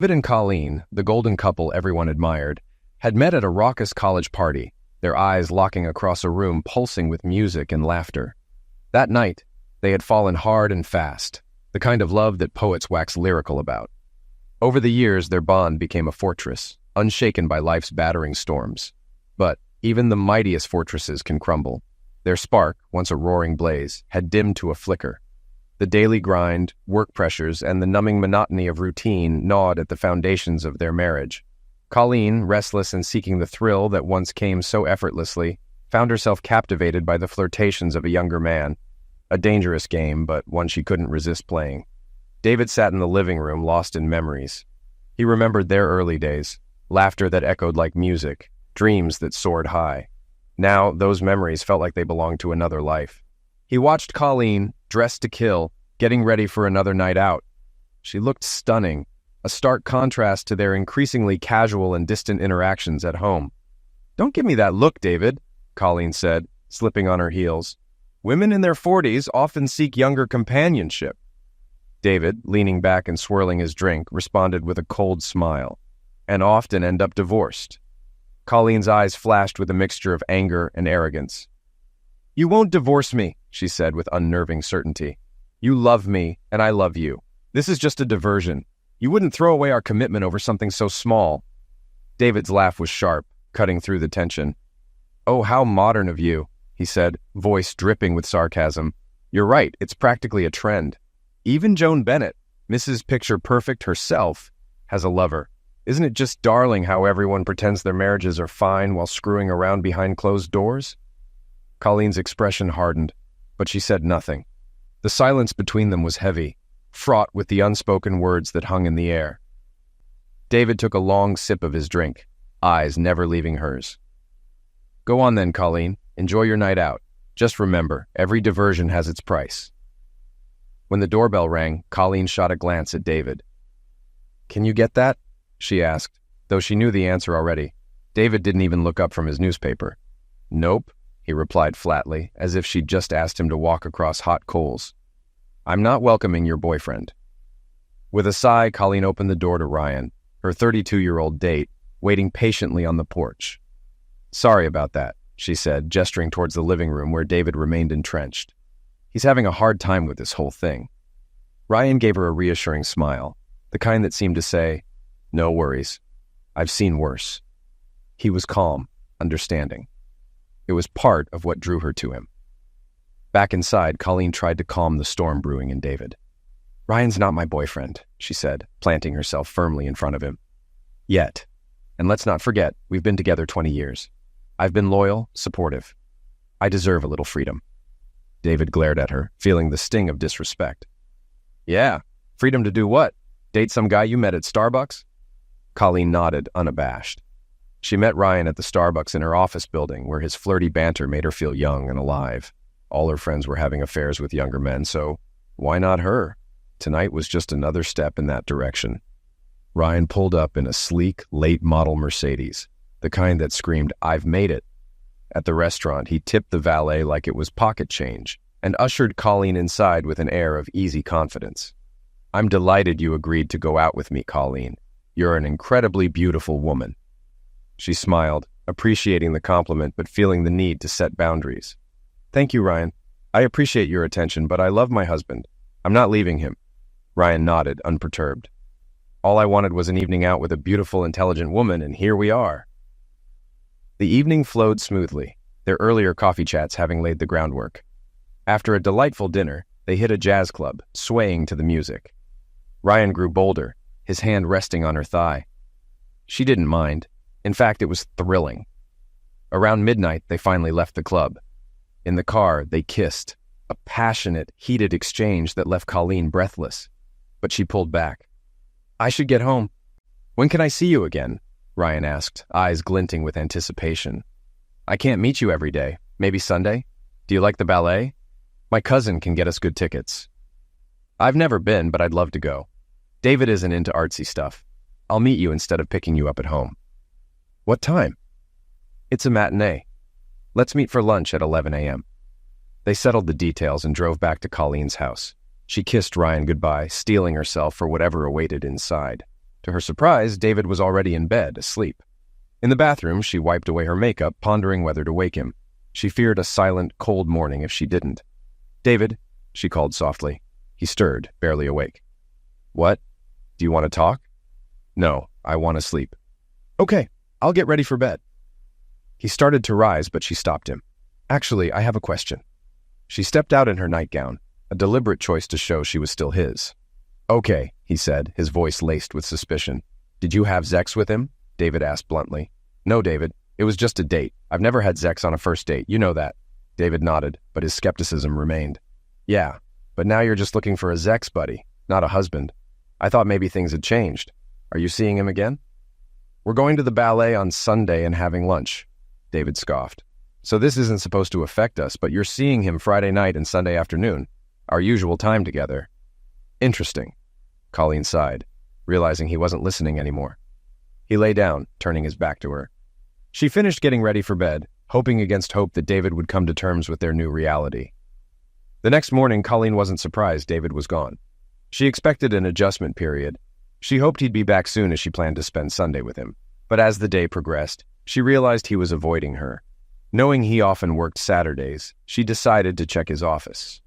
David and Colleen, the golden couple everyone admired, had met at a raucous college party, their eyes locking across a room pulsing with music and laughter. That night, they had fallen hard and fast, the kind of love that poets wax lyrical about. Over the years, their bond became a fortress, unshaken by life's battering storms. But even the mightiest fortresses can crumble. Their spark, once a roaring blaze, had dimmed to a flicker. The daily grind, work pressures, and the numbing monotony of routine gnawed at the foundations of their marriage. Colleen, restless and seeking the thrill that once came so effortlessly, found herself captivated by the flirtations of a younger man. A dangerous game, but one she couldn't resist playing. David sat in the living room, lost in memories. He remembered their early days, laughter that echoed like music, dreams that soared high. Now, those memories felt like they belonged to another life. He watched Colleen, dressed to kill, getting ready for another night out. She looked stunning, a stark contrast to their increasingly casual and distant interactions at home. "Don't give me that look, David," Colleen said, slipping on her heels. "Women in their 40s often seek younger companionship." David, leaning back and swirling his drink, responded with a cold smile. "And often end up divorced." Colleen's eyes flashed with a mixture of anger and arrogance. "You won't divorce me," she said with unnerving certainty. "You love me, and I love you. This is just a diversion. You wouldn't throw away our commitment over something so small." David's laugh was sharp, cutting through the tension. "Oh, how modern of you," he said, voice dripping with sarcasm. "You're right, it's practically a trend. Even Joan Bennett, Mrs. Picture Perfect herself, has a lover. Isn't it just darling how everyone pretends their marriages are fine while screwing around behind closed doors?" Colleen's expression hardened, but she said nothing. The silence between them was heavy, fraught with the unspoken words that hung in the air. David took a long sip of his drink, eyes never leaving hers. "Go on then, Colleen. Enjoy your night out. Just remember, every diversion has its price." When the doorbell rang, Colleen shot a glance at David. "Can you get that?" she asked, though she knew the answer already. David didn't even look up from his newspaper. "Nope," he replied flatly, as if she'd just asked him to walk across hot coals. "I'm not welcoming your boyfriend." With a sigh, Colleen opened the door to Ryan, her 32-year-old date, waiting patiently on the porch. "Sorry about that," she said, gesturing towards the living room where David remained entrenched. "He's having a hard time with this whole thing." Ryan gave her a reassuring smile, the kind that seemed to say, "No worries. I've seen worse." He was calm, understanding. It was part of what drew her to him. Back inside, Colleen tried to calm the storm brewing in David. "Ryan's not my boyfriend," she said, planting herself firmly in front of him. "Yet. And let's not forget, we've been together 20 years. I've been loyal, supportive. I deserve a little freedom." David glared at her, feeling the sting of disrespect. "Yeah, freedom to do what? Date some guy you met at Starbucks?" Colleen nodded, unabashed. She met Ryan at the Starbucks in her office building, where his flirty banter made her feel young and alive. All her friends were having affairs with younger men, so why not her? Tonight was just another step in that direction. Ryan pulled up in a sleek, late-model Mercedes, the kind that screamed, "I've made it." At the restaurant, he tipped the valet like it was pocket change and ushered Colleen inside with an air of easy confidence. "I'm delighted you agreed to go out with me, Colleen. You're an incredibly beautiful woman." She smiled, appreciating the compliment but feeling the need to set boundaries. "Thank you, Ryan. I appreciate your attention, but I love my husband. I'm not leaving him." Ryan nodded, unperturbed. "All I wanted was an evening out with a beautiful, intelligent woman, and here we are." The evening flowed smoothly, their earlier coffee chats having laid the groundwork. After a delightful dinner, they hit a jazz club, swaying to the music. Ryan grew bolder, his hand resting on her thigh. She didn't mind. In fact, it was thrilling. Around midnight, they finally left the club. In the car, they kissed, a passionate, heated exchange that left Colleen breathless. But she pulled back. "I should get home." "When can I see you again?" Ryan asked, eyes glinting with anticipation. "I can't meet you every day. Maybe Sunday? Do you like the ballet? My cousin can get us good tickets." "I've never been, but I'd love to go. David isn't into artsy stuff. I'll meet you instead of picking you up at home." "What time?" "It's a matinee. Let's meet for lunch at 11 a.m. They settled the details and drove back to Colleen's house. She kissed Ryan goodbye, steeling herself for whatever awaited inside. To her surprise, David was already in bed, asleep. In the bathroom, she wiped away her makeup, pondering whether to wake him. She feared a silent, cold morning if she didn't. "David," she called softly. He stirred, barely awake. "What? Do you want to talk?" "No, I want to sleep." "Okay, I'll get ready for bed." He started to rise, but she stopped him. "Actually, I have a question." She stepped out in her nightgown, a deliberate choice to show she was still his. "Okay," he said, his voice laced with suspicion. "Did you have sex with him?" David asked bluntly. "No, David. It was just a date. I've never had sex on a first date. You know that." David nodded, but his skepticism remained. "Yeah, but now you're just looking for a sex buddy, not a husband. I thought maybe things had changed. Are you seeing him again?" "We're going to the ballet on Sunday and having lunch," David scoffed. "So this isn't supposed to affect us, but you're seeing him Friday night and Sunday afternoon, our usual time together." "Interesting," Colleen sighed, realizing he wasn't listening anymore. He lay down, turning his back to her. She finished getting ready for bed, hoping against hope that David would come to terms with their new reality. The next morning, Colleen wasn't surprised David was gone. She expected an adjustment period. She hoped he'd be back soon as she planned to spend Sunday with him. But as the day progressed, she realized he was avoiding her. Knowing he often worked Saturdays, she decided to check his office.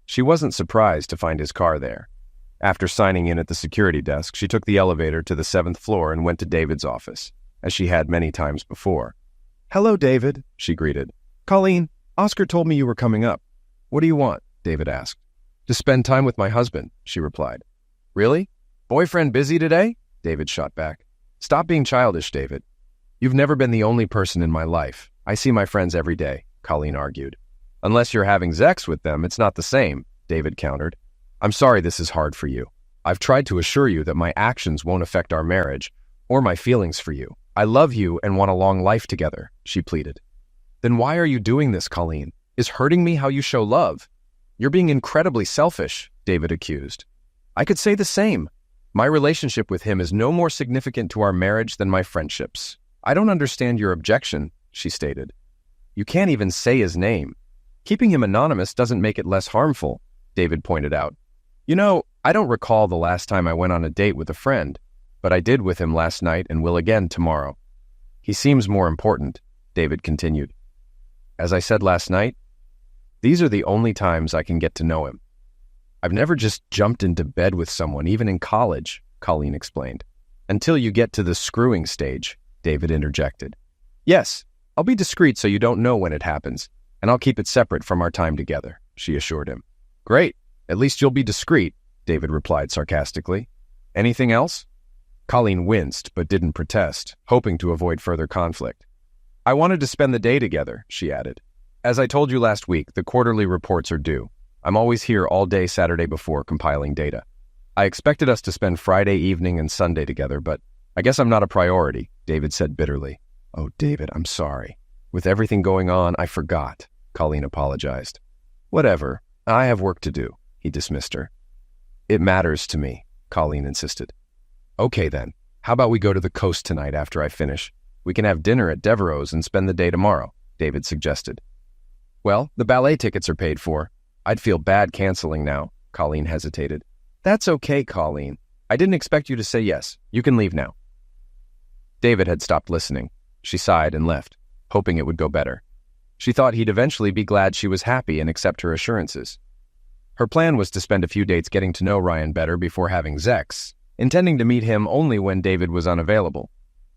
She wasn't surprised to find his car there. After signing in at the security desk, she took the elevator to the 7th floor and went to David's office, as she had many times before. "Hello, David," she greeted. "Colleen, Oscar told me you were coming up." "What do you want?" David asked. "To spend time with my husband," she replied. "Really? Boyfriend busy today?" David shot back. "Stop being childish, David. You've never been the only person in my life. I see my friends every day," Colleen argued. "Unless you're having sex with them, it's not the same," David countered. "I'm sorry this is hard for you. I've tried to assure you that my actions won't affect our marriage or my feelings for you. I love you and want a long life together," she pleaded. "Then why are you doing this, Colleen? Is hurting me how you show love?" "You're being incredibly selfish," David accused. "I could say the same. My relationship with him is no more significant to our marriage than my friendships." "I don't understand your objection," she stated. "You can't even say his name. Keeping him anonymous doesn't make it less harmful," David pointed out. "You know, I don't recall the last time I went on a date with a friend, but I did with him last night and will again tomorrow. He seems more important," David continued. "As I said last night, these are the only times I can get to know him. I've never just jumped into bed with someone, even in college," Colleen explained. "Until you get to the screwing stage," David interjected. "Yes, I'll be discreet so you don't know when it happens, and I'll keep it separate from our time together," she assured him. "Great. At least you'll be discreet," David replied sarcastically. "Anything else?" Colleen winced but didn't protest, hoping to avoid further conflict. "I wanted to spend the day together," she added. "As I told you last week, the quarterly reports are due. I'm always here all day Saturday before compiling data. I expected us to spend Friday evening and Sunday together, but I guess I'm not a priority," David said bitterly. "Oh, David, I'm sorry. With everything going on, I forgot," Colleen apologized. "Whatever. I have work to do," he dismissed her. "It matters to me," Colleen insisted. "Okay then, how about we go to the coast tonight after I finish? We can have dinner at Devereaux's and spend the day tomorrow," David suggested. "Well, the ballet tickets are paid for. I'd feel bad canceling now," Colleen hesitated. "That's okay, Colleen. I didn't expect you to say yes. You can leave now." David had stopped listening. She sighed and left, hoping it would go better. She thought he'd eventually be glad she was happy and accept her assurances. Her plan was to spend a few dates getting to know Ryan better before having sex, intending to meet him only when David was unavailable.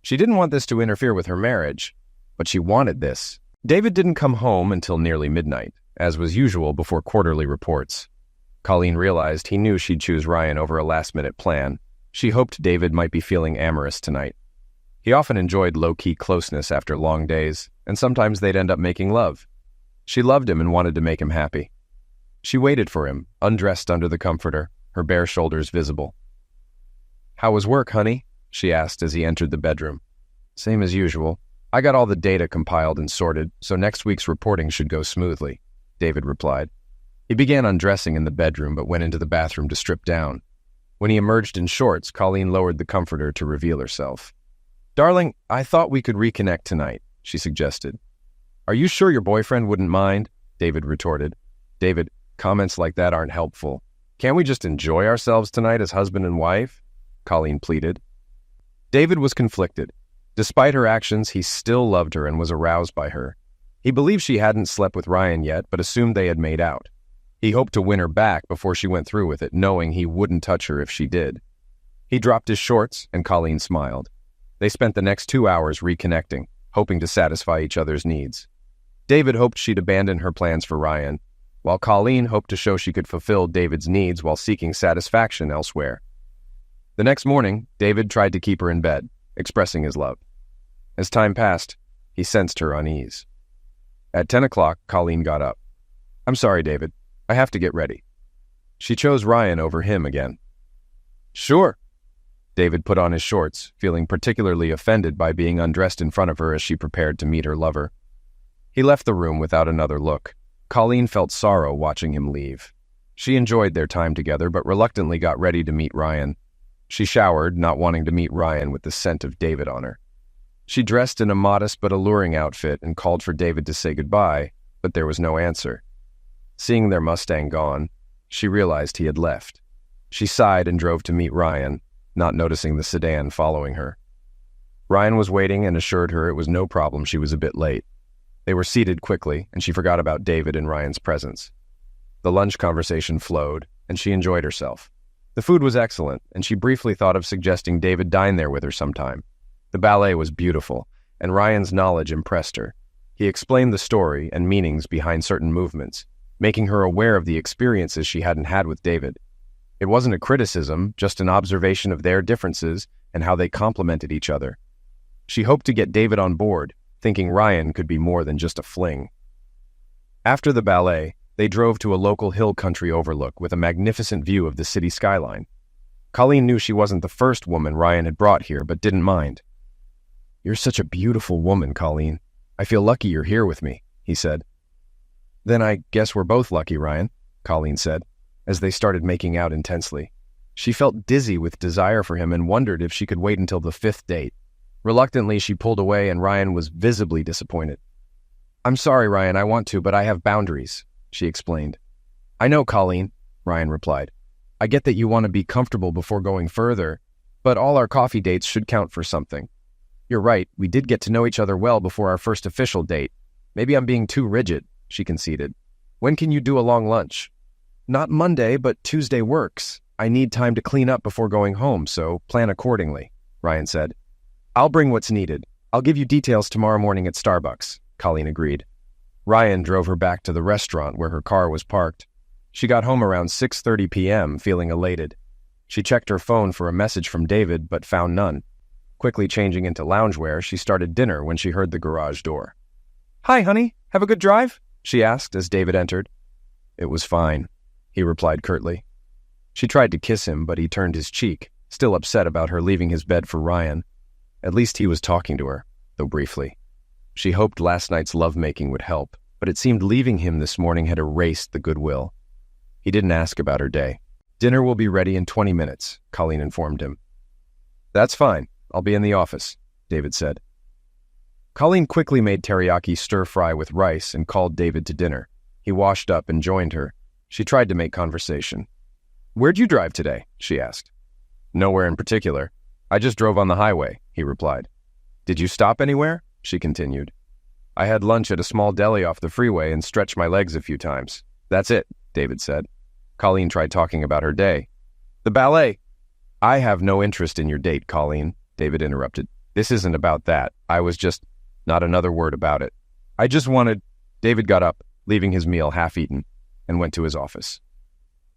She didn't want this to interfere with her marriage, but she wanted this. David didn't come home until nearly midnight, as was usual before quarterly reports. Colleen realized he knew she'd choose Ryan over a last-minute plan. She hoped David might be feeling amorous tonight. He often enjoyed low-key closeness after long days, and sometimes they'd end up making love. She loved him and wanted to make him happy. She waited for him, undressed under the comforter, her bare shoulders visible. "How was work, honey?" she asked as he entered the bedroom. "Same as usual. I got all the data compiled and sorted, so next week's reporting should go smoothly," David replied. He began undressing in the bedroom but went into the bathroom to strip down. When he emerged in shorts, Colleen lowered the comforter to reveal herself. "Darling, I thought we could reconnect tonight," she suggested. "Are you sure your boyfriend wouldn't mind?" David retorted. "David, comments like that aren't helpful. Can't we just enjoy ourselves tonight as husband and wife?" Colleen pleaded. David was conflicted. Despite her actions, he still loved her and was aroused by her. He believed she hadn't slept with Ryan yet, but assumed they had made out. He hoped to win her back before she went through with it, knowing he wouldn't touch her if she did. He dropped his shorts, and Colleen smiled. They spent the next 2 hours reconnecting, hoping to satisfy each other's needs. David hoped she'd abandon her plans for Ryan, while Colleen hoped to show she could fulfill David's needs while seeking satisfaction elsewhere. The next morning, David tried to keep her in bed, expressing his love. As time passed, he sensed her unease. At 10 o'clock, Colleen got up. "I'm sorry, David. I have to get ready." She chose Ryan over him again. "Sure." David put on his shorts, feeling particularly offended by being undressed in front of her as she prepared to meet her lover. He left the room without another look. Colleen felt sorrow watching him leave. She enjoyed their time together, but reluctantly got ready to meet Ryan. She showered, not wanting to meet Ryan with the scent of David on her. She dressed in a modest but alluring outfit and called for David to say goodbye, but there was no answer. Seeing their Mustang gone, she realized he had left. She sighed and drove to meet Ryan, not noticing the sedan following her. Ryan was waiting and assured her it was no problem she was a bit late. They were seated quickly, and she forgot about David in Ryan's presence. The lunch conversation flowed, and she enjoyed herself. The food was excellent, and she briefly thought of suggesting David dine there with her sometime. The ballet was beautiful, and Ryan's knowledge impressed her. He explained the story and meanings behind certain movements, making her aware of the experiences she hadn't had with David. It wasn't a criticism, just an observation of their differences and how they complemented each other. She hoped to get David on board, thinking Ryan could be more than just a fling. After the ballet, they drove to a local hill country overlook with a magnificent view of the city skyline. Colleen knew she wasn't the first woman Ryan had brought here, but didn't mind. "You're such a beautiful woman, Colleen. I feel lucky you're here with me," he said. "Then I guess we're both lucky, Ryan," Colleen said, as they started making out intensely. She felt dizzy with desire for him and wondered if she could wait until the 5th date. Reluctantly, she pulled away, and Ryan was visibly disappointed. "I'm sorry, Ryan, I want to, but I have boundaries," she explained. "I know, Colleen," Ryan replied. "I get that you want to be comfortable before going further, but all our coffee dates should count for something. You're right, we did get to know each other well before our first official date. Maybe I'm being too rigid," she conceded. "When can you do a long lunch?" "Not Monday, but Tuesday works. I need time to clean up before going home, so plan accordingly," Ryan said. "I'll bring what's needed. I'll give you details tomorrow morning at Starbucks," Colleen agreed. Ryan drove her back to the restaurant where her car was parked. She got home around 6:30 p.m., feeling elated. She checked her phone for a message from David, but found none. Quickly changing into loungewear, she started dinner when she heard the garage door. "Hi, honey. Have a good drive?" she asked as David entered. "It was fine," he replied curtly. She tried to kiss him, but he turned his cheek, still upset about her leaving his bed for Ryan. At least he was talking to her, though briefly. She hoped last night's lovemaking would help, but it seemed leaving him this morning had erased the goodwill. He didn't ask about her day. "Dinner will be ready in 20 minutes, Colleen informed him. "That's fine. I'll be in the office," David said. Colleen quickly made teriyaki stir-fry with rice and called David to dinner. He washed up and joined her. She tried to make conversation. "Where'd you drive today?" she asked. "Nowhere in particular. I just drove on the highway," he replied. "Did you stop anywhere?" she continued. "I had lunch at a small deli off the freeway and stretched my legs a few times. That's it," David said. Colleen tried talking about her day. "The ballet." "I have no interest in your date, Colleen," David interrupted. "This isn't about that. I was just..." Not another word about it. "I just wanted..." David got up, leaving his meal half-eaten, and went to his office.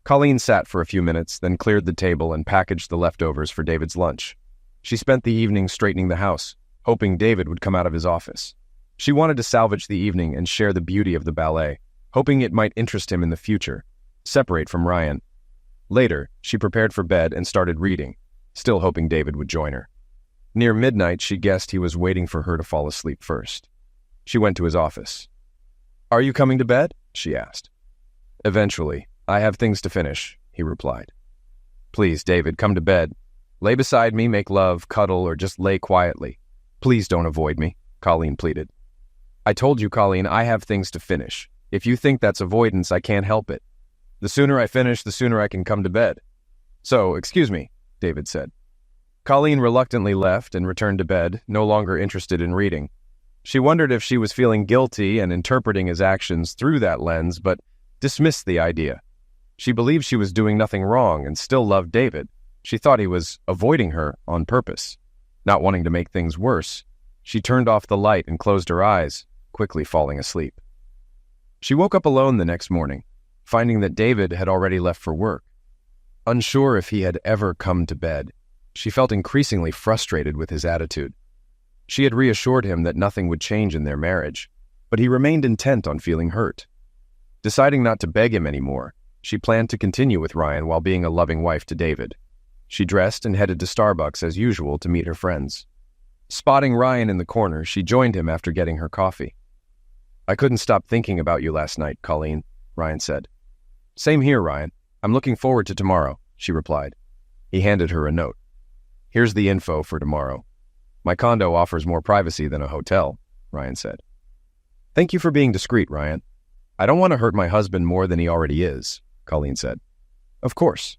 Colleen sat for a few minutes, then cleared the table and packaged the leftovers for David's lunch. She spent the evening straightening the house, hoping David would come out of his office. She wanted to salvage the evening and share the beauty of the ballet, hoping it might interest him in the future, separate from Ryan. Later, she prepared for bed and started reading, still hoping David would join her. Near midnight, she guessed he was waiting for her to fall asleep first. She went to his office. "Are you coming to bed?" she asked. "Eventually. I have things to finish," he replied. "Please, David, come to bed. Lay beside me, make love, cuddle, or just lay quietly. Please don't avoid me," Colleen pleaded. "I told you, Colleen, I have things to finish. If you think that's avoidance, I can't help it. The sooner I finish, the sooner I can come to bed." "So, excuse me," David said. Colleen reluctantly left and returned to bed, no longer interested in reading. She wondered if she was feeling guilty and interpreting his actions through that lens, but dismissed the idea. She believed she was doing nothing wrong and still loved David. She thought he was avoiding her on purpose. Not wanting to make things worse, she turned off the light and closed her eyes, quickly falling asleep. She woke up alone the next morning, finding that David had already left for work. Unsure if he had ever come to bed, she felt increasingly frustrated with his attitude. She had reassured him that nothing would change in their marriage, but he remained intent on feeling hurt. Deciding not to beg him anymore, she planned to continue with Ryan while being a loving wife to David. She dressed and headed to Starbucks as usual to meet her friends. Spotting Ryan in the corner, she joined him after getting her coffee. "I couldn't stop thinking about you last night, Colleen," Ryan said. "Same here, Ryan. I'm looking forward to tomorrow," she replied. He handed her a note. "Here's the info for tomorrow. My condo offers more privacy than a hotel," Ryan said. "Thank you for being discreet, Ryan. I don't want to hurt my husband more than he already is," Colleen said. "Of course."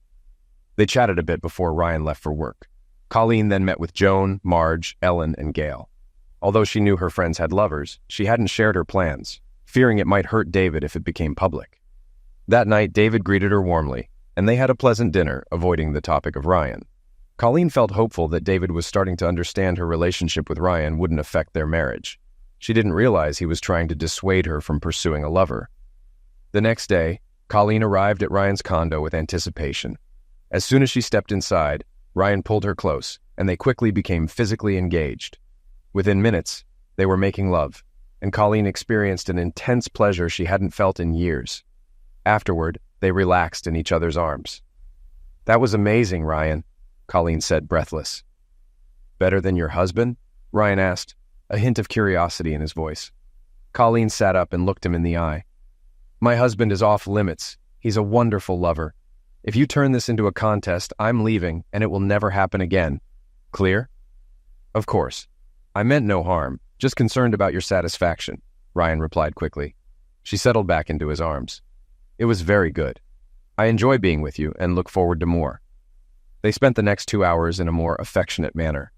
They chatted a bit before Ryan left for work. Colleen then met with Joan, Marge, Ellen, and Gail. Although she knew her friends had lovers, she hadn't shared her plans, fearing it might hurt David if it became public. That night, David greeted her warmly, and they had a pleasant dinner, avoiding the topic of Ryan. Colleen felt hopeful that David was starting to understand her relationship with Ryan wouldn't affect their marriage. She didn't realize he was trying to dissuade her from pursuing a lover. The next day, Colleen arrived at Ryan's condo with anticipation. As soon as she stepped inside, Ryan pulled her close, and they quickly became physically engaged. Within minutes, they were making love, and Colleen experienced an intense pleasure she hadn't felt in years. Afterward, they relaxed in each other's arms. "That was amazing, Ryan," Colleen said, breathless. "Better than your husband?" Ryan asked, a hint of curiosity in his voice. Colleen sat up and looked him in the eye. "My husband is off limits. He's a wonderful lover. If you turn this into a contest, I'm leaving, and it will never happen again. Clear?" "Of course. I meant no harm, just concerned about your satisfaction," Ryan replied quickly. She settled back into his arms. "It was very good. I enjoy being with you and look forward to more." They spent the next 2 hours in a more affectionate manner.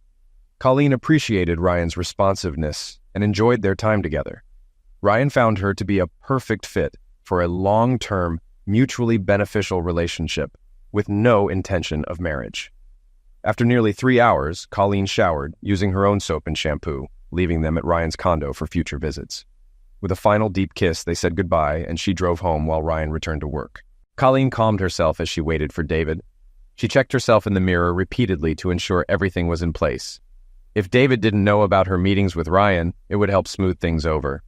Colleen appreciated Ryan's responsiveness and enjoyed their time together. Ryan found her to be a perfect fit for a long-term, mutually beneficial relationship with no intention of marriage. After nearly 3 hours, Colleen showered, using her own soap and shampoo, leaving them at Ryan's condo for future visits. With a final deep kiss, they said goodbye, and she drove home while Ryan returned to work. Colleen calmed herself as she waited for David. She checked herself in the mirror repeatedly to ensure everything was in place. If David didn't know about her meetings with Ryan, it would help smooth things over.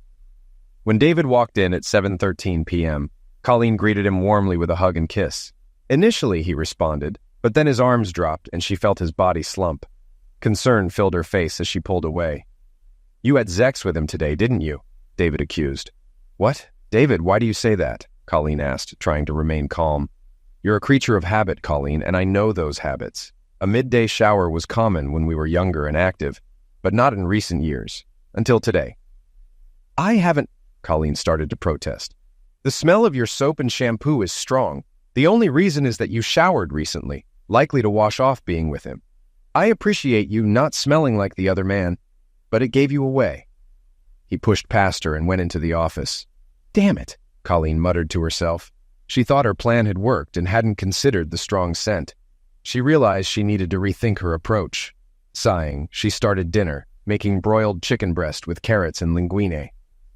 When David walked in at 7:13 p.m., Colleen greeted him warmly with a hug and kiss. Initially, he responded, but then his arms dropped and she felt his body slump. Concern filled her face as she pulled away. "You had sex with him today, didn't you?" David accused. "What? David, why do you say that?" Colleen asked, trying to remain calm. "You're a creature of habit, Colleen, and I know those habits. A midday shower was common when we were younger and active, but not in recent years. Until today." "I haven't," Colleen started to protest. "The smell of your soap and shampoo is strong. The only reason is that you showered recently, likely to wash off being with him. I appreciate you not smelling like the other man, but it gave you away." He pushed past her and went into the office. "Damn it," Colleen muttered to herself. She thought her plan had worked and hadn't considered the strong scent. She realized she needed to rethink her approach. Sighing, she started dinner, making broiled chicken breast with carrots and linguine.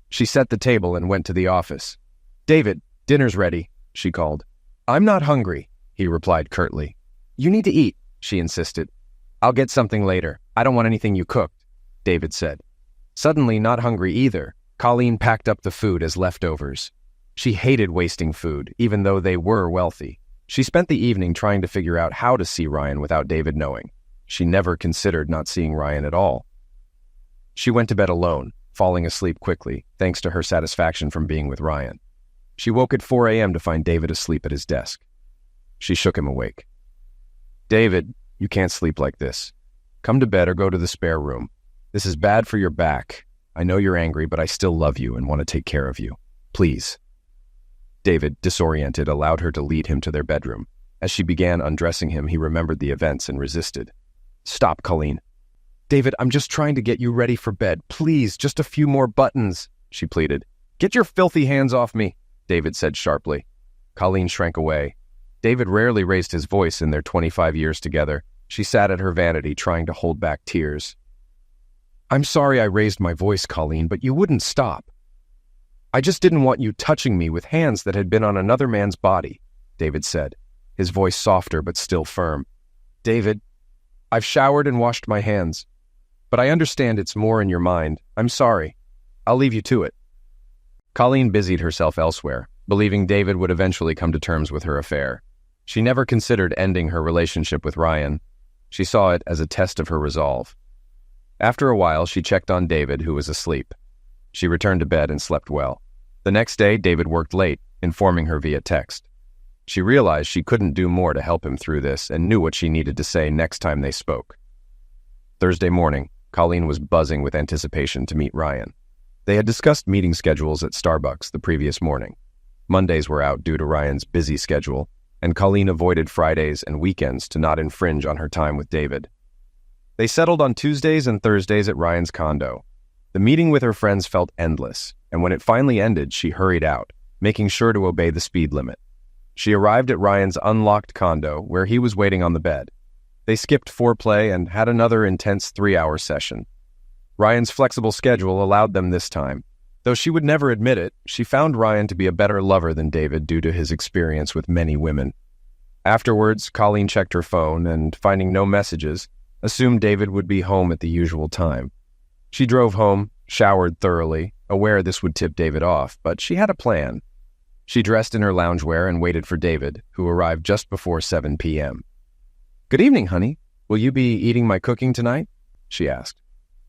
She set the table and went to the office. "David, dinner's ready," she called. "I'm not hungry," he replied curtly. "You need to eat," she insisted. "I'll get something later. I don't want anything you cooked," David said. Suddenly not hungry either, Colleen packed up the food as leftovers. She hated wasting food, even though they were wealthy. She spent the evening trying to figure out how to see Ryan without David knowing. She never considered not seeing Ryan at all. She went to bed alone, falling asleep quickly, thanks to her satisfaction from being with Ryan. She woke at 4 a.m. to find David asleep at his desk. She shook him awake. "David, you can't sleep like this. Come to bed or go to the spare room. This is bad for your back. I know you're angry, but I still love you and want to take care of you. Please." David, disoriented, allowed her to lead him to their bedroom. As she began undressing him, he remembered the events and resisted. Stop, Colleen. David, I'm just trying to get you ready for bed. Please, just a few more buttons, she pleaded. Get your filthy hands off me, David said sharply. Colleen shrank away. David rarely raised his voice in their 25 years together. She sat at her vanity, trying to hold back tears. I'm sorry I raised my voice, Colleen, but you wouldn't stop. I just didn't want you touching me with hands that had been on another man's body, David said, his voice softer but still firm. David, I've showered and washed my hands, but I understand it's more in your mind. I'm sorry. I'll leave you to it. Colleen busied herself elsewhere, believing David would eventually come to terms with her affair. She never considered ending her relationship with Ryan. She saw it as a test of her resolve. After a while, she checked on David, who was asleep. She returned to bed and slept well. The next day, David worked late, informing her via text. She realized she couldn't do more to help him through this and knew what she needed to say next time they spoke. Thursday morning, Colleen was buzzing with anticipation to meet Ryan. They had discussed meeting schedules at Starbucks the previous morning. Mondays were out due to Ryan's busy schedule, and Colleen avoided Fridays and weekends to not infringe on her time with David. They settled on Tuesdays and Thursdays at Ryan's condo. The meeting with her friends felt endless, and when it finally ended, she hurried out, making sure to obey the speed limit. She arrived at Ryan's unlocked condo, where he was waiting on the bed. They skipped foreplay and had another intense 3-hour session. Ryan's flexible schedule allowed them this time. Though she would never admit it, she found Ryan to be a better lover than David due to his experience with many women. Afterwards, Colleen checked her phone and, finding no messages, assumed David would be home at the usual time. She drove home, showered thoroughly, aware this would tip David off, but she had a plan. She dressed in her loungewear and waited for David, who arrived just before 7 p.m. "Good evening, honey. Will you be eating my cooking tonight?" she asked.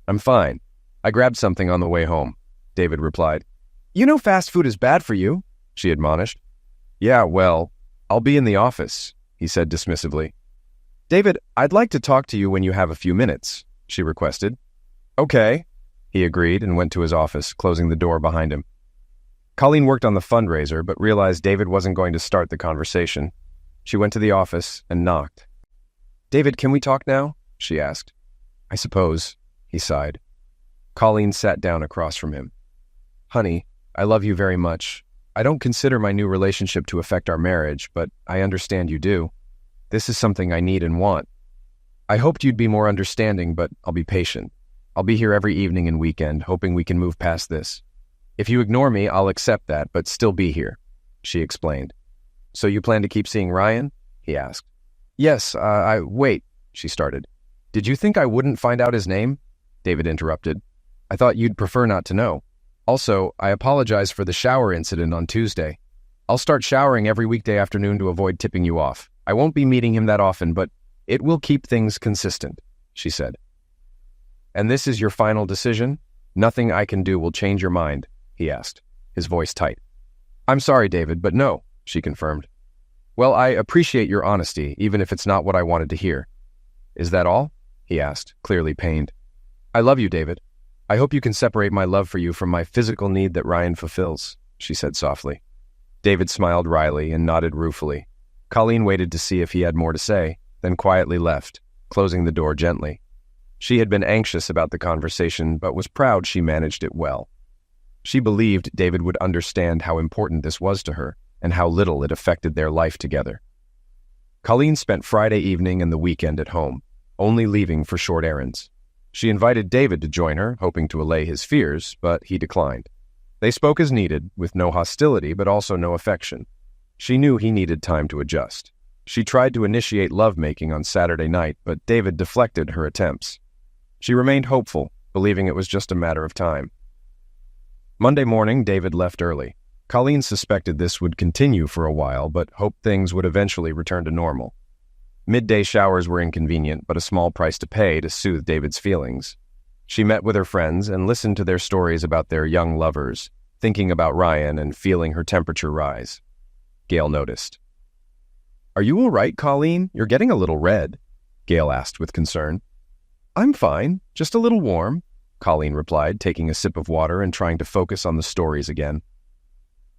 "I'm fine. I grabbed something on the way home," David replied. "You know fast food is bad for you," she admonished. "Yeah, well, I'll be in the office," he said dismissively. "David, I'd like to talk to you when you have a few minutes," she requested. "Okay," he agreed and went to his office, closing the door behind him. Colleen worked on the fundraiser, but realized David wasn't going to start the conversation. She went to the office and knocked. "David, can we talk now?" she asked. "I suppose," he sighed. Colleen sat down across from him. "Honey, I love you very much. I don't consider my new relationship to affect our marriage, but I understand you do. This is something I need and want. I hoped you'd be more understanding, but I'll be patient. I'll be here every evening and weekend, hoping we can move past this. If you ignore me, I'll accept that, but still be here," she explained. "So you plan to keep seeing Ryan?" he asked. "Yes, wait," she started. "Did you think I wouldn't find out his name?" David interrupted. "I thought you'd prefer not to know. Also, I apologize for the shower incident on Tuesday. I'll start showering every weekday afternoon to avoid tipping you off. I won't be meeting him that often, but it will keep things consistent," she said. "And this is your final decision? Nothing I can do will change your mind?" he asked, his voice tight. "I'm sorry, David, but no," she confirmed. "Well, I appreciate your honesty, even if it's not what I wanted to hear." "Is that all?" he asked, clearly pained. "I love you, David. I hope you can separate my love for you from my physical need that Ryan fulfills," she said softly. David smiled wryly and nodded ruefully. Colleen waited to see if he had more to say, then quietly left, closing the door gently. She had been anxious about the conversation, but was proud she managed it well. She believed David would understand how important this was to her and how little it affected their life together. Colleen spent Friday evening and the weekend at home, only leaving for short errands. She invited David to join her, hoping to allay his fears, but he declined. They spoke as needed, with no hostility but also no affection. She knew he needed time to adjust. She tried to initiate lovemaking on Saturday night, but David deflected her attempts. She remained hopeful, believing it was just a matter of time. Monday morning, David left early. Colleen suspected this would continue for a while, but hoped things would eventually return to normal. Midday showers were inconvenient, but a small price to pay to soothe David's feelings. She met with her friends and listened to their stories about their young lovers, thinking about Ryan and feeling her temperature rise. Gail noticed. "Are you all right, Colleen? You're getting a little red," Gail asked with concern. "I'm fine, just a little warm," Colleen replied, taking a sip of water and trying to focus on the stories again.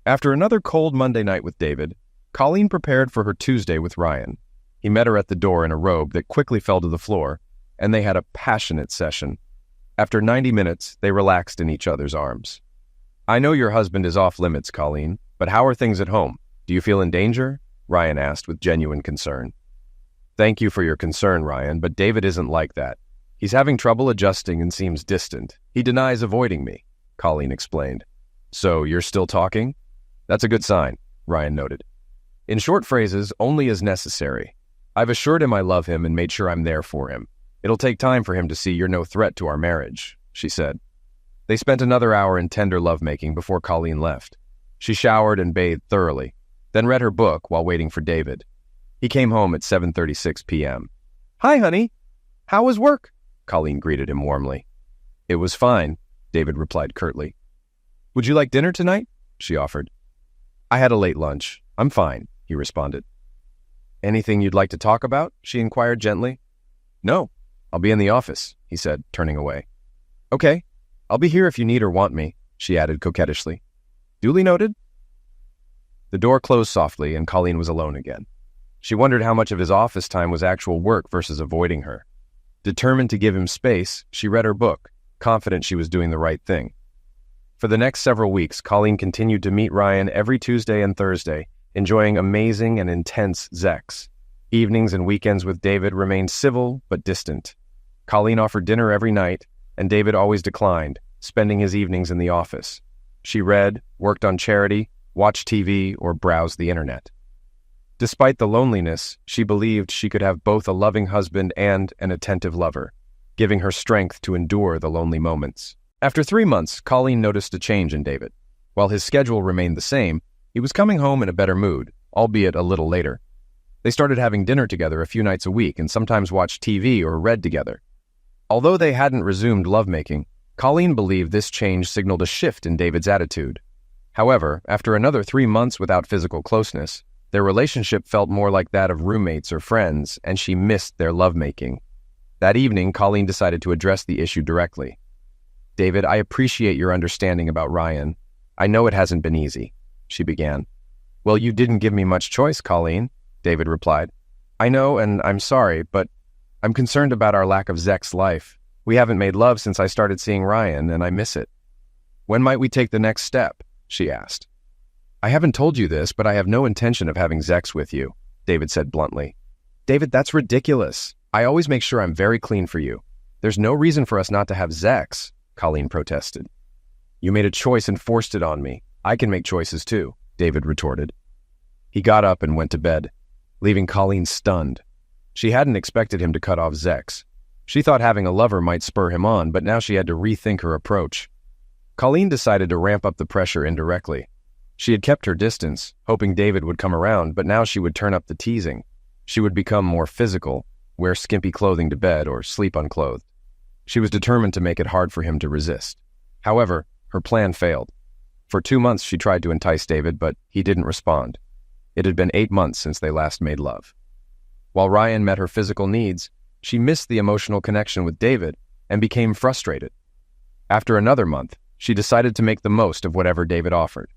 After another cold Monday night with David, Colleen prepared for her Tuesday with Ryan. He met her at the door in a robe that quickly fell to the floor, and they had a passionate session. After 90 minutes, they relaxed in each other's arms. "I know your husband is off limits, Colleen, but how are things at home? Do you feel in danger?" Ryan asked with genuine concern. "Thank you for your concern, Ryan, but David isn't like that. He's having trouble adjusting and seems distant. He denies avoiding me," Colleen explained. "So you're still talking?" "That's a good sign," Ryan noted. "In short phrases, only as necessary. I've assured him I love him and made sure I'm there for him. It'll take time for him to see you're no threat to our marriage," she said. They spent another hour in tender lovemaking before Colleen left. She showered and bathed thoroughly, then read her book while waiting for David. He came home at 7:36 p.m. "Hi, honey. How was work?" Colleen greeted him warmly. "It was fine," David replied curtly. "Would you like dinner tonight?" she offered. "I had a late lunch. I'm fine," he responded. "Anything you'd like to talk about?" she inquired gently. "No, I'll be in the office," he said, turning away. "Okay, I'll be here if you need or want me," she added coquettishly. "Duly noted." The door closed softly and Colleen was alone again. She wondered how much of his office time was actual work versus avoiding her. Determined to give him space, she read her book, confident she was doing the right thing. For the next several weeks, Colleen continued to meet Ryan every Tuesday and Thursday, enjoying amazing and intense sex. Evenings and weekends with David remained civil but distant. Colleen offered dinner every night, and David always declined, spending his evenings in the office. She read, worked on charity, watched TV, or browsed the internet. Despite the loneliness, she believed she could have both a loving husband and an attentive lover, giving her strength to endure the lonely moments. After 3 months, Colleen noticed a change in David. While his schedule remained the same, he was coming home in a better mood, albeit a little later. They started having dinner together a few nights a week and sometimes watched TV or read together. Although they hadn't resumed lovemaking, Colleen believed this change signaled a shift in David's attitude. However, after another 3 months without physical closeness, their relationship felt more like that of roommates or friends, and she missed their lovemaking. That evening, Colleen decided to address the issue directly. "David, I appreciate your understanding about Ryan. I know it hasn't been easy," she began. "Well, you didn't give me much choice, Colleen," David replied. "I know, and I'm sorry, but I'm concerned about our lack of sex life. We haven't made love since I started seeing Ryan, and I miss it." "When might we take the next step?" she asked. "I haven't told you this, but I have no intention of having sex with you," David said bluntly. "David, that's ridiculous. I always make sure I'm very clean for you. There's no reason for us not to have sex," Colleen protested. "You made a choice and forced it on me. I can make choices too," David retorted. He got up and went to bed, leaving Colleen stunned. She hadn't expected him to cut off sex. She thought having a lover might spur him on, but now she had to rethink her approach. Colleen decided to ramp up the pressure indirectly. She had kept her distance, hoping David would come around, but now she would turn up the teasing. She would become more physical, wear skimpy clothing to bed, or sleep unclothed. She was determined to make it hard for him to resist. However, her plan failed. For 2 months she tried to entice David, but he didn't respond. It had been 8 months since they last made love. While Ryan met her physical needs, she missed the emotional connection with David and became frustrated. After another month, she decided to make the most of whatever David offered.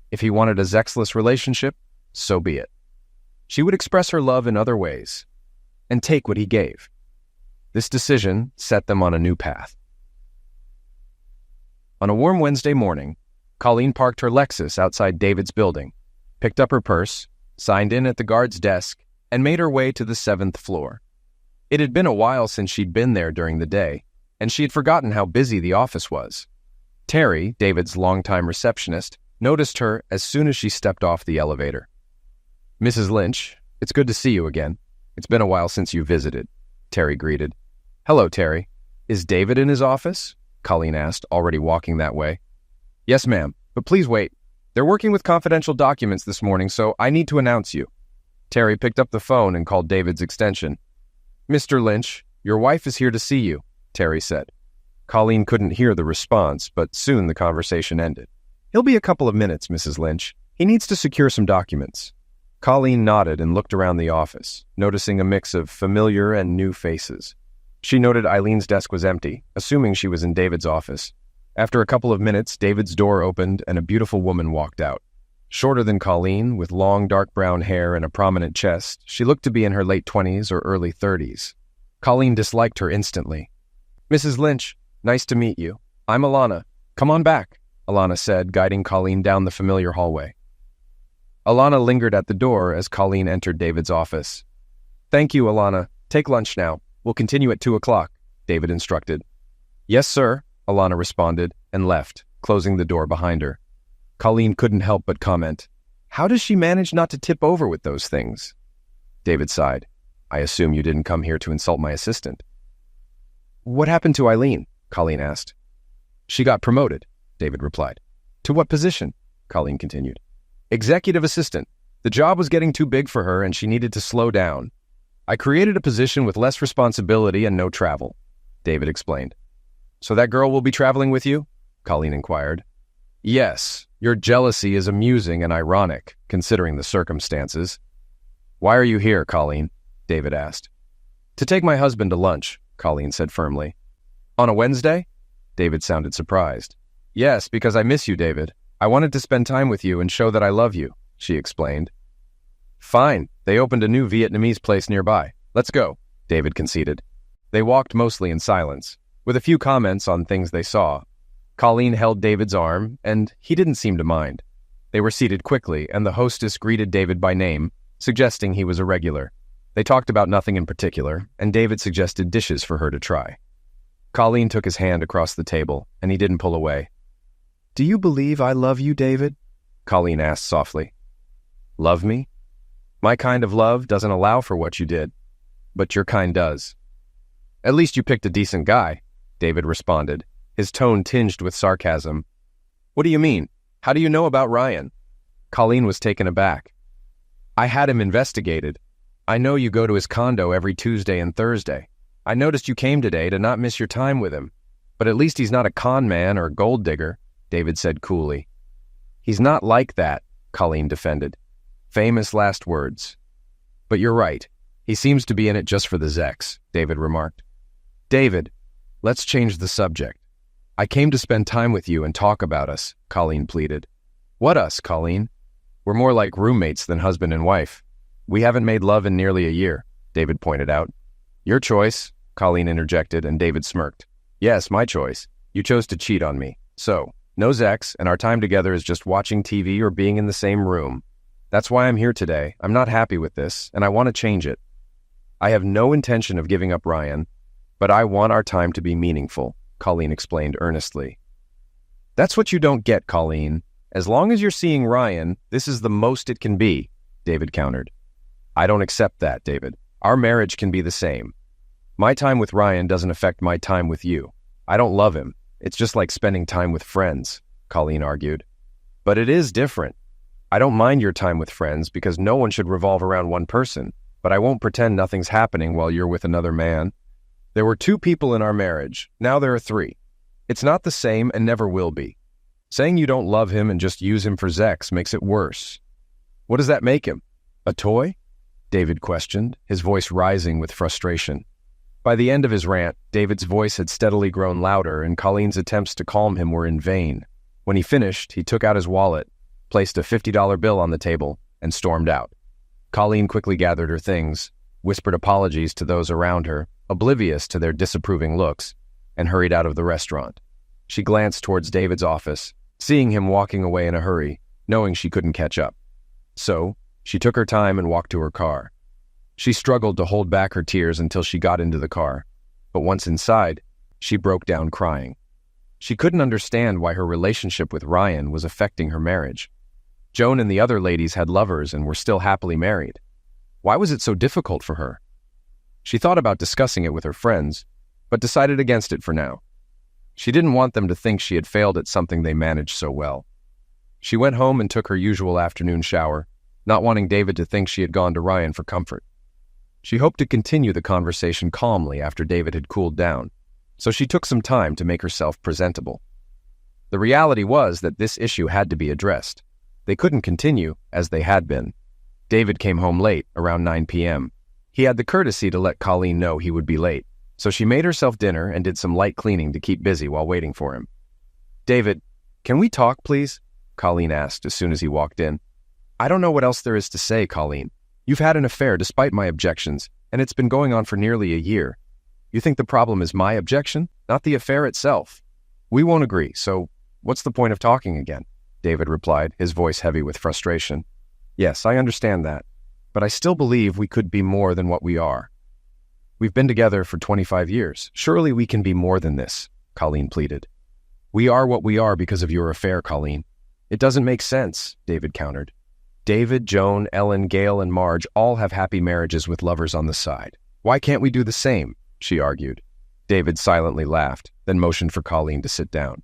If he wanted a sexless relationship, so be it. She would express her love in other ways and take what he gave. This decision set them on a new path. On a warm Wednesday morning, Colleen parked her Lexus outside David's building, picked up her purse, signed in at the guard's desk, and made her way to the 7th floor. It had been a while since she'd been there during the day, and she had forgotten how busy the office was. Terry, David's longtime receptionist, noticed her as soon as she stepped off the elevator. "Mrs. Lynch, it's good to see you again. It's been a while since you visited," Terry greeted. "Hello, Terry. Is David in his office?" Colleen asked, already walking that way. "Yes, ma'am, but please wait. They're working with confidential documents this morning, so I need to announce you." Terry picked up the phone and called David's extension. "Mr. Lynch, your wife is here to see you," Terry said. Colleen couldn't hear the response, but soon the conversation ended. "He'll be a couple of minutes, Mrs. Lynch. He needs to secure some documents." Colleen nodded and looked around the office, noticing a mix of familiar and new faces. She noted Eileen's desk was empty, assuming she was in David's office. After a couple of minutes, David's door opened and a beautiful woman walked out. Shorter than Colleen, with long dark brown hair and a prominent chest, she looked to be in her late 20s or early 30s. Colleen disliked her instantly. "Mrs. Lynch, nice to meet you. I'm Alana. Come on back," Alana said, guiding Colleen down the familiar hallway. Alana lingered at the door as Colleen entered David's office. "Thank you, Alana. Take lunch now. We'll continue at 2 o'clock, David instructed. "Yes, sir," Alana responded and left, closing the door behind her. Colleen couldn't help but comment, "How does she manage not to tip over with those things?" David sighed. "I assume you didn't come here to insult my assistant." "What happened to Eileen?" Colleen asked. "She got promoted," David replied. "To what position?" Colleen continued. "Executive assistant. The job was getting too big for her and she needed to slow down. I created a position with less responsibility and no travel," David explained. "So that girl will be traveling with you?" Colleen inquired. "Yes, your jealousy is amusing and ironic, considering the circumstances." "Why are you here, Colleen?" David asked. "To take my husband to lunch," Colleen said firmly. "On a Wednesday?" David sounded surprised. "Yes, because I miss you, David. I wanted to spend time with you and show that I love you," she explained. "Fine, they opened a new Vietnamese place nearby. Let's go," David conceded. They walked mostly in silence, with a few comments on things they saw. Colleen held David's arm, and he didn't seem to mind. They were seated quickly, and the hostess greeted David by name, suggesting he was a regular. They talked about nothing in particular, and David suggested dishes for her to try. Colleen took his hand across the table, and he didn't pull away. "Do you believe I love you, David?" Colleen asked softly. "Love me? My kind of love doesn't allow for what you did, but your kind does." "At least you picked a decent guy," David responded, his tone tinged with sarcasm. "What do you mean? How do you know about Ryan?" Colleen was taken aback. "I had him investigated. I know you go to his condo every Tuesday and Thursday. I noticed you came today to not miss your time with him. But at least he's not a con man or gold digger," David said coolly. "He's not like that," Colleen defended. Famous last words. "But you're right. He seems to be in it just for the Zex," David remarked. "David, let's change the subject. I came to spend time with you and talk about us," Colleen pleaded. "What us, Colleen? We're more like roommates than husband and wife. We haven't made love in nearly a year," David pointed out. "Your choice," Colleen interjected, and David smirked. "Yes, my choice. You chose to cheat on me. So, no Zex, and our time together is just watching TV or being in the same room. That's why I'm here today. I'm not happy with this, and I want to change it. I have no intention of giving up Ryan, but I want our time to be meaningful," Colleen explained earnestly. "That's what you don't get, Colleen. As long as you're seeing Ryan, this is the most it can be," David countered. "I don't accept that, David. Our marriage can be the same. My time with Ryan doesn't affect my time with you. I don't love him. It's just like spending time with friends," Colleen argued. "But it is different. I don't mind your time with friends because no one should revolve around one person, but I won't pretend nothing's happening while you're with another man. There were 2 people in our marriage. Now there are 3. It's not the same and never will be. Saying you don't love him and just use him for Zex makes it worse. What does that make him? A toy?" David questioned, his voice rising with frustration. By the end of his rant, David's voice had steadily grown louder, and Colleen's attempts to calm him were in vain. When he finished, he took out his wallet, placed a $50 bill on the table, and stormed out. Colleen quickly gathered her things, whispered apologies to those around her, oblivious to their disapproving looks, and hurried out of the restaurant. She glanced towards David's office, seeing him walking away in a hurry, knowing she couldn't catch up. So, she took her time and walked to her car. She struggled to hold back her tears until she got into the car, but once inside, she broke down crying. She couldn't understand why her relationship with Ryan was affecting her marriage. Joan and the other ladies had lovers and were still happily married. Why was it so difficult for her? She thought about discussing it with her friends, but decided against it for now. She didn't want them to think she had failed at something they managed so well. She went home and took her usual afternoon shower, not wanting David to think she had gone to Ryan for comfort. She hoped to continue the conversation calmly after David had cooled down, so she took some time to make herself presentable. The reality was that this issue had to be addressed. They couldn't continue as they had been. David came home late, around 9 p.m. He had the courtesy to let Colleen know he would be late, so she made herself dinner and did some light cleaning to keep busy while waiting for him. "David, can we talk, please?" Colleen asked as soon as he walked in. "I don't know what else there is to say, Colleen. You've had an affair despite my objections, and it's been going on for nearly a year. You think the problem is my objection, not the affair itself? We won't agree, so what's the point of talking again? David replied, his voice heavy with frustration. Yes, I understand that, but I still believe we could be more than what we are. We've been together for 25 years. Surely we can be more than this, Colleen pleaded. We are what we are because of your affair, Colleen. It doesn't make sense, David countered. David, Joan, Ellen, Gail, and Marge all have happy marriages with lovers on the side. Why can't we do the same? She argued. David silently laughed, then motioned for Colleen to sit down.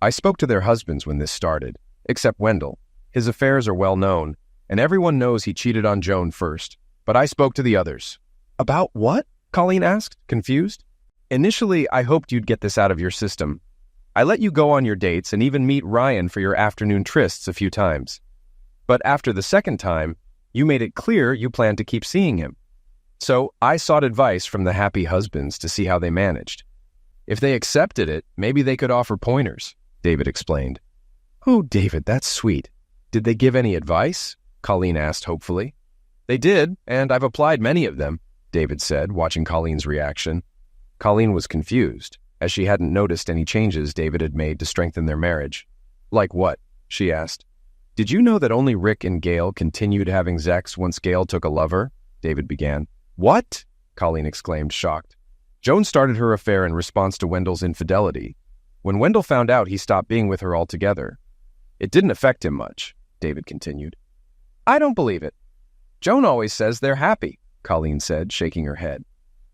I spoke to their husbands when this started, except Wendell. His affairs are well known, and everyone knows he cheated on Joan first. But I spoke to the others. About what? Colleen asked, confused. Initially, I hoped you'd get this out of your system. I let you go on your dates and even meet Ryan for your afternoon trysts a few times. But after the second time, you made it clear you planned to keep seeing him. So I sought advice from the happy husbands to see how they managed. If they accepted it, maybe they could offer pointers, David explained. Oh, David, that's sweet. Did they give any advice? Colleen asked hopefully. They did, and I've applied many of them, David said, watching Colleen's reaction. Colleen was confused, as she hadn't noticed any changes David had made to strengthen their marriage. Like what? She asked. Did you know that only Rick and Gail continued having sex once Gail took a lover? David began. What? Colleen exclaimed, shocked. Joan started her affair in response to Wendell's infidelity. When Wendell found out, he stopped being with her altogether. It didn't affect him much, David continued. I don't believe it. Joan always says they're happy, Colleen said, shaking her head.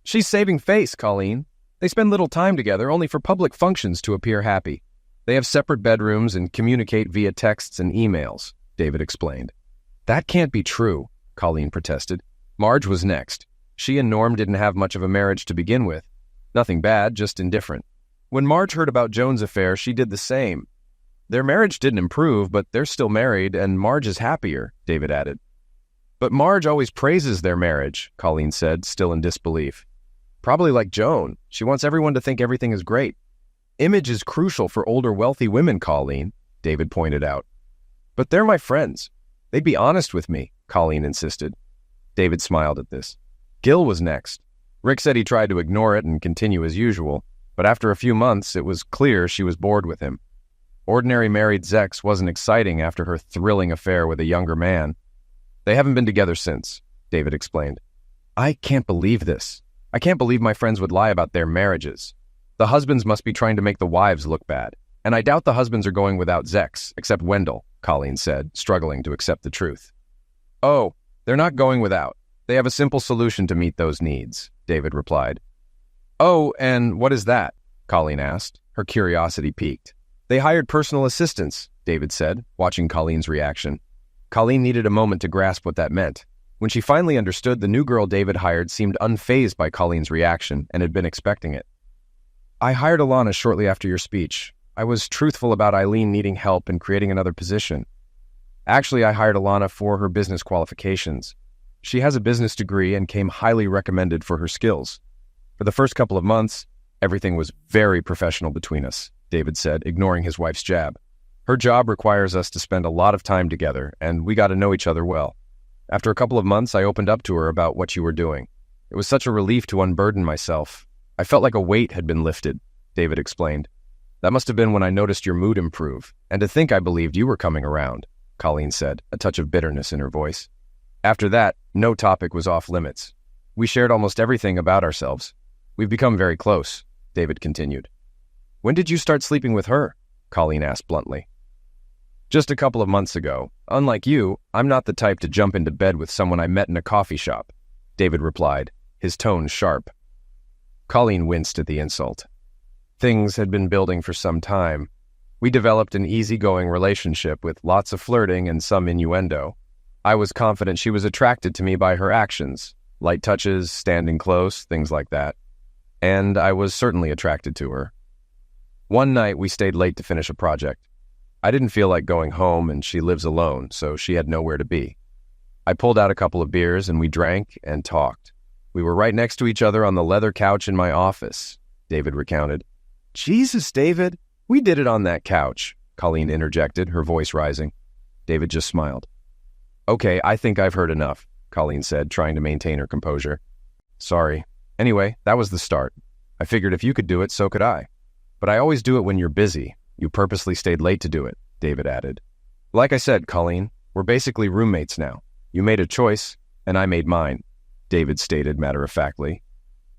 She's saving face, Colleen. They spend little time together only for public functions to appear happy. They have separate bedrooms and communicate via texts and emails, David explained. That can't be true, Colleen protested. Marge was next. She and Norm didn't have much of a marriage to begin with. Nothing bad, just indifferent. When Marge heard about Joan's affair, she did the same. Their marriage didn't improve, but they're still married, and Marge is happier, David added. But Marge always praises their marriage, Colleen said, still in disbelief. Probably like Joan. She wants everyone to think everything is great. Image is crucial for older, wealthy women, Colleen, David pointed out. But they're my friends. They'd be honest with me, Colleen insisted. David smiled at this. Gil was next. Rick said he tried to ignore it and continue as usual, but after a few months, it was clear she was bored with him. Ordinary married sex wasn't exciting after her thrilling affair with a younger man. They haven't been together since, David explained. I can't believe this. I can't believe my friends would lie about their marriages. The husbands must be trying to make the wives look bad. And I doubt the husbands are going without sex, except Wendell, Colleen said, struggling to accept the truth. Oh, they're not going without. They have a simple solution to meet those needs, David replied. Oh, and what is that? Colleen asked, her curiosity piqued. They hired personal assistants, David said, watching Colleen's reaction. Colleen needed a moment to grasp what that meant. When she finally understood, the new girl David hired seemed unfazed by Colleen's reaction and had been expecting it. I hired Alana shortly after your speech. I was truthful about Eileen needing help and creating another position. Actually, I hired Alana for her business qualifications. She has a business degree and came highly recommended for her skills. For the first couple of months, everything was very professional between us, David said, ignoring his wife's jab. Her job requires us to spend a lot of time together, and we got to know each other well. After a couple of months, I opened up to her about what you were doing. It was such a relief to unburden myself. I felt like a weight had been lifted, David explained. That must have been when I noticed your mood improve, and to think I believed you were coming around, Colleen said, a touch of bitterness in her voice. After that, no topic was off limits. We shared almost everything about ourselves. We've become very close, David continued. When did you start sleeping with her? Colleen asked bluntly. Just a couple of months ago. Unlike you, I'm not the type to jump into bed with someone I met in a coffee shop, David replied, his tone sharp. Colleen winced at the insult. Things had been building for some time. We developed an easygoing relationship with lots of flirting and some innuendo. I was confident she was attracted to me by her actions, light touches, standing close, things like that. And I was certainly attracted to her. One night, we stayed late to finish a project. I didn't feel like going home, and she lives alone, so she had nowhere to be. I pulled out a couple of beers, and we drank and talked. We were right next to each other on the leather couch in my office, David recounted. Jesus, David, we did it on that couch, Colleen interjected, her voice rising. David just smiled. Okay, I think I've heard enough, Colleen said, trying to maintain her composure. Sorry, Anyway, that was the start. I figured if you could do it, so could I. But I always do it when you're busy. You purposely stayed late to do it, David added. Like I said, Colleen, we're basically roommates now. You made a choice, and I made mine, David stated matter-of-factly.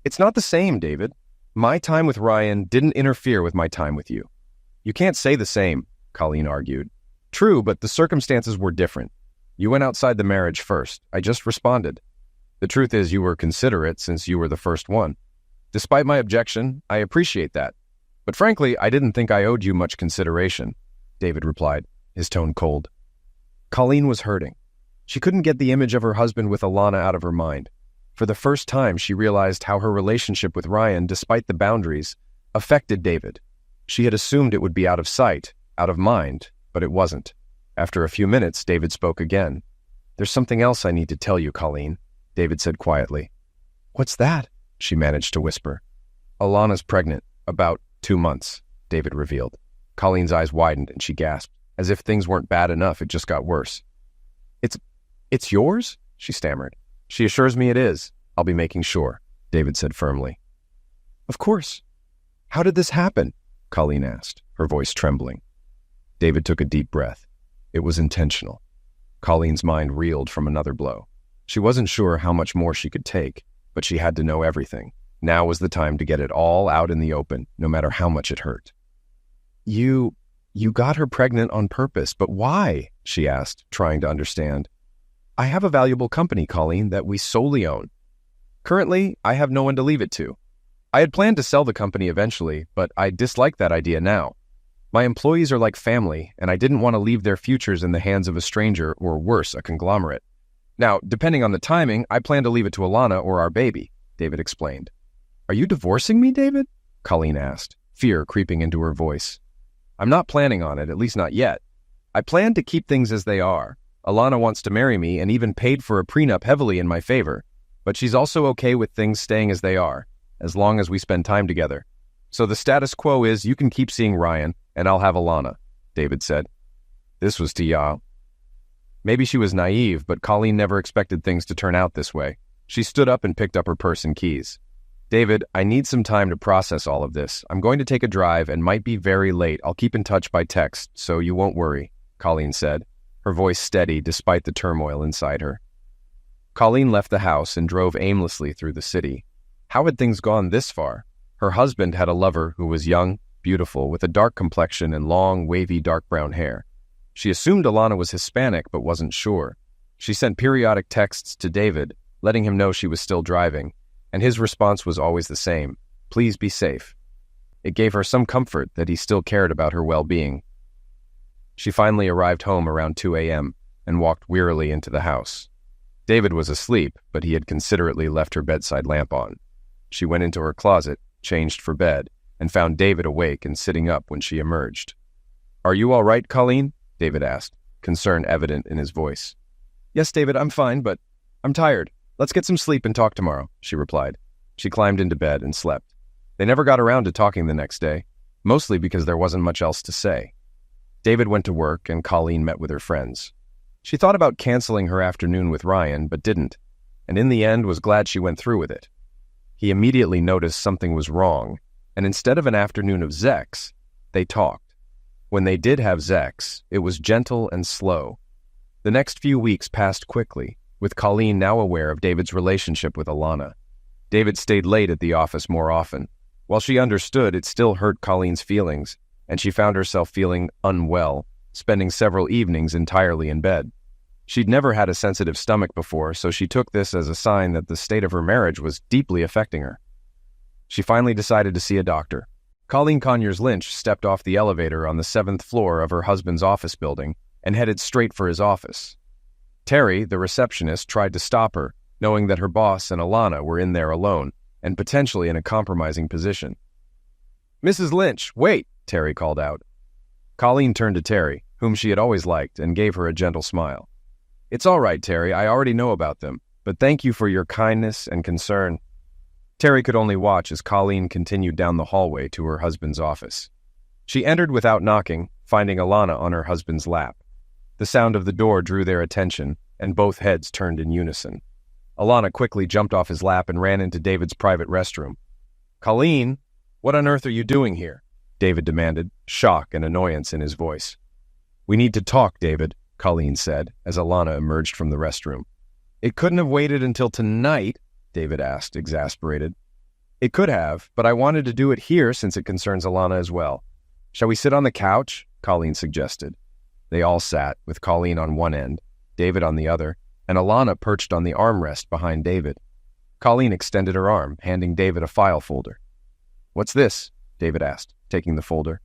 It's not the same, David. My time with Ryan didn't interfere with my time with you. You can't say the same, Colleen argued. True, but the circumstances were different. You went outside the marriage first. I just responded. The truth is you were considerate since you were the first one. Despite my objection, I appreciate that. But frankly, I didn't think I owed you much consideration, David replied, his tone cold. Colleen was hurting. She couldn't get the image of her husband with Alana out of her mind. For the first time, she realized how her relationship with Ryan, despite the boundaries, affected David. She had assumed it would be out of sight, out of mind, but it wasn't. After a few minutes, David spoke again. There's something else I need to tell you, Colleen, David said quietly. What's that? She managed to whisper. Alana's pregnant, about 2 months, David revealed. Colleen's eyes widened and she gasped. As if things weren't bad enough, it just got worse. It's yours? She stammered. She assures me it is. I'll be making sure, David said firmly. Of course. How did this happen? Colleen asked, her voice trembling. David took a deep breath. It was intentional. Colleen's mind reeled from another blow. She wasn't sure how much more she could take, but she had to know everything. Now was the time to get it all out in the open, no matter how much it hurt. You got her pregnant on purpose, but why? She asked, trying to understand. I have a valuable company, Colleen, that we solely own. Currently, I have no one to leave it to. I had planned to sell the company eventually, but I dislike that idea now. My employees are like family, and I didn't want to leave their futures in the hands of a stranger or worse, a conglomerate. Now, depending on the timing, I plan to leave it to Alana or our baby, David explained. Are you divorcing me, David? Colleen asked, fear creeping into her voice. I'm not planning on it, at least not yet. I plan to keep things as they are. Alana wants to marry me and even paid for a prenup heavily in my favor, but she's also okay with things staying as they are, as long as we spend time together. So the status quo is you can keep seeing Ryan, and I'll have Alana, David said. This was Tia. Maybe she was naive, but Colleen never expected things to turn out this way. She stood up and picked up her purse and keys. David, I need some time to process all of this. I'm going to take a drive and might be very late. I'll keep in touch by text, so you won't worry, Colleen said, her voice steady despite the turmoil inside her. Colleen left the house and drove aimlessly through the city. How had things gone this far? Her husband had a lover who was young, beautiful, with a dark complexion and long, wavy dark brown hair. She assumed Alana was Hispanic but wasn't sure. She sent periodic texts to David, letting him know she was still driving, and his response was always the same, please be safe. It gave her some comfort that he still cared about her well-being. She finally arrived home around 2 a.m. and walked wearily into the house. David was asleep, but he had considerately left her bedside lamp on. She went into her closet, changed for bed, and found David awake and sitting up when she emerged. Are you all right, Colleen? David asked, concern evident in his voice. Yes, David, I'm fine, but I'm tired. Let's get some sleep and talk tomorrow, she replied. She climbed into bed and slept. They never got around to talking the next day, mostly because there wasn't much else to say. David went to work and Colleen met with her friends. She thought about canceling her afternoon with Ryan, but didn't, and in the end was glad she went through with it. He immediately noticed something was wrong, and instead of an afternoon of Zex, they talked. When they did have Zex, it was gentle and slow. The next few weeks passed quickly, with Colleen now aware of David's relationship with Alana. David stayed late at the office more often. While she understood, it still hurt Colleen's feelings, and she found herself feeling unwell, spending several evenings entirely in bed. She'd never had a sensitive stomach before, so she took this as a sign that the state of her marriage was deeply affecting her. She finally decided to see a doctor. Colleen Conyers-Lynch stepped off the elevator on the 7th floor of her husband's office building and headed straight for his office. Terry, the receptionist, tried to stop her, knowing that her boss and Alana were in there alone and potentially in a compromising position. Mrs. Lynch, wait, Terry called out. Colleen turned to Terry, whom she had always liked, and gave her a gentle smile. It's all right, Terry, I already know about them, but thank you for your kindness and concern. Terry could only watch as Colleen continued down the hallway to her husband's office. She entered without knocking, finding Alana on her husband's lap. The sound of the door drew their attention, and both heads turned in unison. Alana quickly jumped off his lap and ran into David's private restroom. "Colleen, what on earth are you doing here?" David demanded, shock and annoyance in his voice. "We need to talk, David," Colleen said, as Alana emerged from the restroom. "It couldn't have waited until tonight?" David asked, exasperated. "It could have, but I wanted to do it here since it concerns Alana as well. Shall we sit on the couch?" Colleen suggested. They all sat, with Colleen on one end, David on the other, and Alana perched on the armrest behind David. Colleen extended her arm, handing David a file folder. "What's this?" David asked, taking the folder.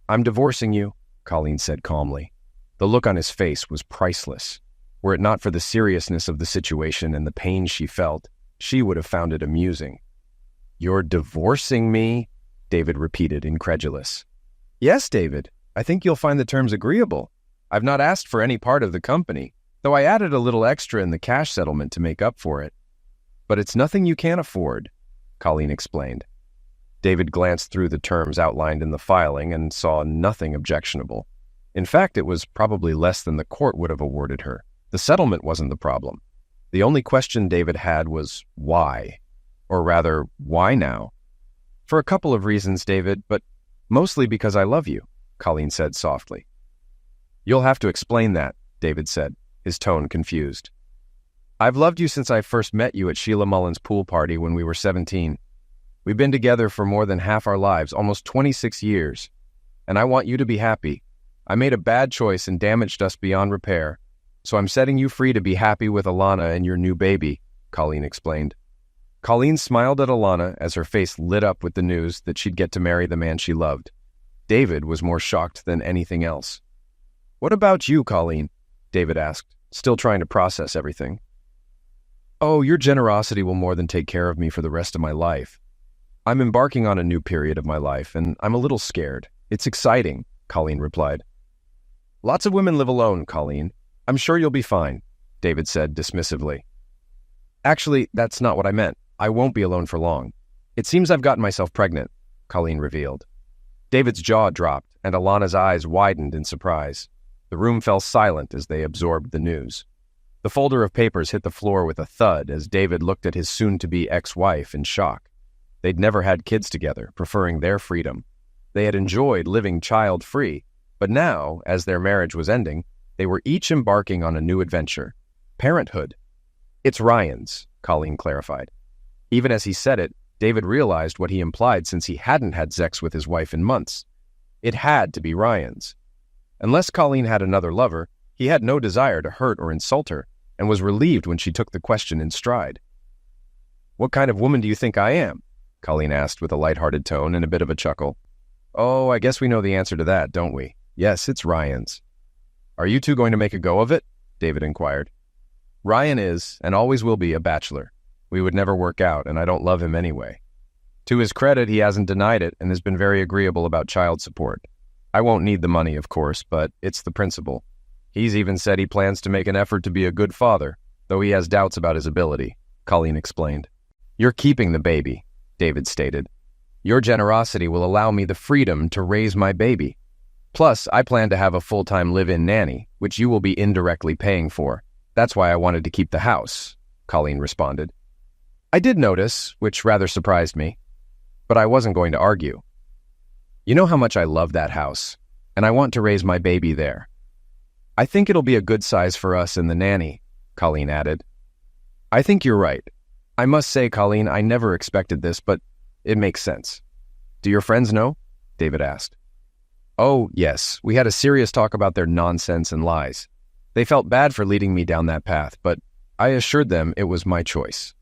"I'm divorcing you," Colleen said calmly. The look on his face was priceless. Were it not for the seriousness of the situation and the pain she felt, she would have found it amusing. "You're divorcing me?" David repeated, incredulous. "Yes, David. I think you'll find the terms agreeable. I've not asked for any part of the company, though I added a little extra in the cash settlement to make up for it. But it's nothing you can't afford," Colleen explained. David glanced through the terms outlined in the filing and saw nothing objectionable. In fact, it was probably less than the court would have awarded her. The settlement wasn't the problem. The only question David had was why? Or rather, why now? "For a couple of reasons, David, but mostly because I love you," Colleen said softly. "You'll have to explain that," David said, his tone confused. "I've loved you since I first met you at Sheila Mullen's pool party when we were 17. We've been together for more than half our lives, almost 26 years. And I want you to be happy. I made a bad choice and damaged us beyond repair, so I'm setting you free to be happy with Alana and your new baby," Colleen explained. Colleen smiled at Alana as her face lit up with the news that she'd get to marry the man she loved. David was more shocked than anything else. "What about you, Colleen?" David asked, still trying to process everything. "Oh, your generosity will more than take care of me for the rest of my life. I'm embarking on a new period of my life, and I'm a little scared. It's exciting," Colleen replied. "Lots of women live alone, Colleen. I'm sure you'll be fine," David said dismissively. "Actually, that's not what I meant. I won't be alone for long. It seems I've gotten myself pregnant," Colleen revealed. David's jaw dropped, and Alana's eyes widened in surprise. The room fell silent as they absorbed the news. The folder of papers hit the floor with a thud as David looked at his soon-to-be ex-wife in shock. They'd never had kids together, preferring their freedom. They had enjoyed living child-free, but now, as their marriage was ending, they were each embarking on a new adventure. Parenthood. "It's Ryan's," Colleen clarified. Even as he said it, David realized what he implied since he hadn't had sex with his wife in months. It had to be Ryan's. Unless Colleen had another lover, he had no desire to hurt or insult her, and was relieved when she took the question in stride. "What kind of woman do you think I am?" Colleen asked with a lighthearted tone and a bit of a chuckle. "Oh, I guess we know the answer to that, don't we? Yes, it's Ryan's." "Are you two going to make a go of it?" David inquired. "Ryan is, and always will be, a bachelor. We would never work out, and I don't love him anyway. To his credit, he hasn't denied it and has been very agreeable about child support. I won't need the money, of course, but it's the principle. He's even said he plans to make an effort to be a good father, though he has doubts about his ability," Colleen explained. "You're keeping the baby," David stated. "Your generosity will allow me the freedom to raise my baby. Plus, I plan to have a full-time live-in nanny, which you will be indirectly paying for. That's why I wanted to keep the house," Colleen responded. "I did notice, which rather surprised me, but I wasn't going to argue. You know how much I love that house, and I want to raise my baby there. I think it'll be a good size for us and the nanny," Colleen added. "I think you're right. I must say, Colleen, I never expected this, but it makes sense." "Do your friends know?" David asked. "Oh, yes. We had a serious talk about their nonsense and lies. They felt bad for leading me down that path, but I assured them it was my choice.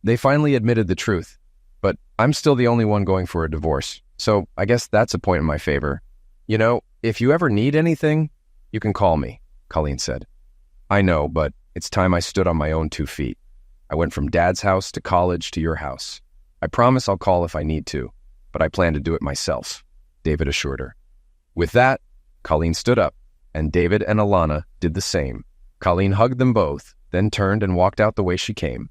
They finally admitted the truth, but I'm still the only one going for a divorce, so I guess that's a point in my favor. You know, if you ever need anything, you can call me," Colleen said. "I know, but it's time I stood on my own 2 feet. I went from Dad's house to college to your house. I promise I'll call if I need to, but I plan to do it myself," David assured her. With that, Colleen stood up, and David and Alana did the same. Colleen hugged them both, then turned and walked out the way she came.